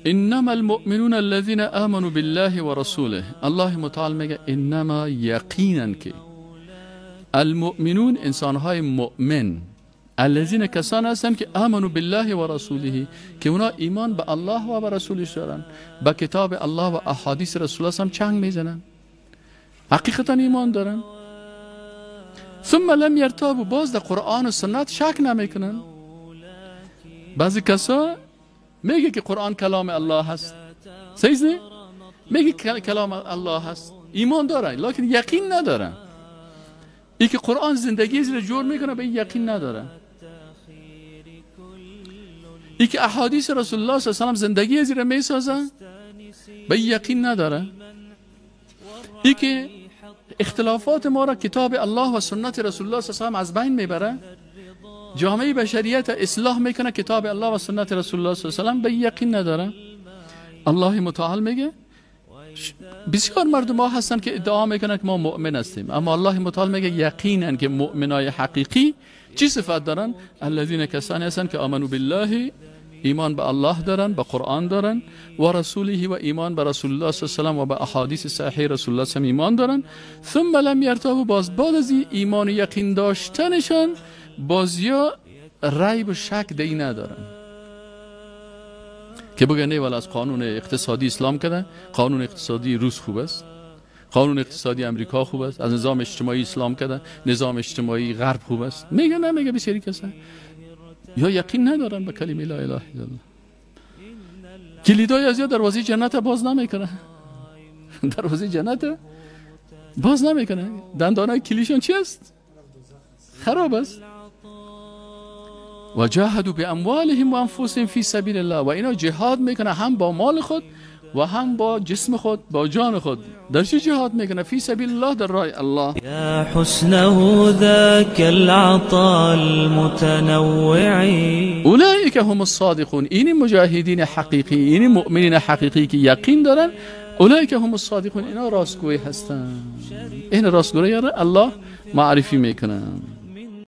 انما المؤمنون الذين آمنوا بالله و رسوله. الله متعال میگه انما، یقینا که، المؤمنون انسانهای مؤمن، الذين کسان هستند که آمنوا بالله و رسوله، که اونا ایمان به الله و به رسولش دارن، به کتاب الله و احادیث رسول الله هم چنگ میزنن، حقیقتا ایمان دارن. ثم لم يرتابوا، باز در قرآن و سنت شک نمیکنن. بعضی کسا میگه که قرآن کلام الله هست، صحیح؟ میگه کلام الله هست، ایمان داره لکن یقین نداره. ای که قرآن زندگی زیر جور میکنه به یقین نداره. ای که احادیث رسول الله صلی الله علیه و سلم زندگی زیر میسازه به یقین نداره. ای که اختلافات ما را کتاب الله و سنت رسول الله صلی الله علیه و سلم از بین میبره، جامعه بشریت اصلاح میکنه کتاب الله و سنت رسول الله صلی الله علیه و سلم، به یقین نداره. الله متعال میگه بسیار مردم ها هستن که ادعا میکنن که ما مؤمن هستیم، اما الله متعال میگه یقینا که مؤمنای حقیقی چی صفت دارن؟ الذين کسانی هستن که آمنوا بالله، ایمان به الله دارن، به قرآن دارن، و رسوله، و ایمان به رسول الله صلی الله علیه و به احادیث صحیح رسول الله هم ایمان دارن. ثم لم يرتابوا، باز بعد از ایمان و یقین داشتنشان بازیا ریب و شک دی ندارن که بگه نه ولی از قانون اقتصادی اسلام کده، قانون اقتصادی روس خوب است، قانون اقتصادی امریکا خوب است، از نظام اجتماعی اسلام کده، نظام اجتماعی غرب خوب است. میگه نه، میگه بسیاری کسا یا یقین ندارن به کلمه لا اله الا الله. کلیدای از یا دروازه جنت باز نمیکنه، دروازه جنت باز نمیکنه. دندانای کلیشون چی است؟ خراب است. و جاهدوا باموالهم و انفسهم فی سبیل الله، و اینا جهاد میکنه هم با مال خود و هم با جسم خود، با جان خود. در چی جهاد میکنه؟ فی سبیل الله، در راه الله. یا حسنه ذاک العطاء المتنوع. اولئک هم الصادقون، این مجاهدین حقیقی، این مؤمنین حقیقی که یقین دارن، اولئک هم الصادقون، اینا راستگوی هستن. این راستگوی الله معرفی میکنن.